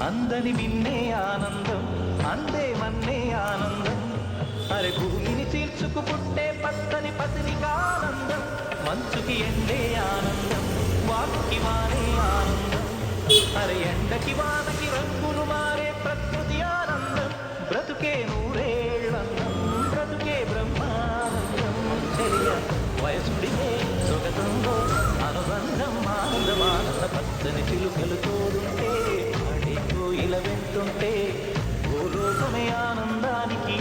అందని మిన్నే ఆనందం, అందే మన్నే ఆనందం. అరే భూమిని చీల్చుకు పుట్టే పచ్చని పసిరికా ఆనందం. మంచుకి ఎండే ఆనందం, వాకుకి వానే ఆనందం. అరే ఎండకి వానకి రంగులు మారే ప్రకృతి ఆనందం. బ్రతుకే నూరేళ్ళందం, బ్రతుకే బ్రహ్మానందం. చెలియ వయసుడిగే సొగతంలో అనుబంధం, ఆనందమానంద. పచ్చని చిలుకలు తోడుంటే, ఆడే కోయిల వెంటుంటే, ఓ లోకమే ఆనందానికి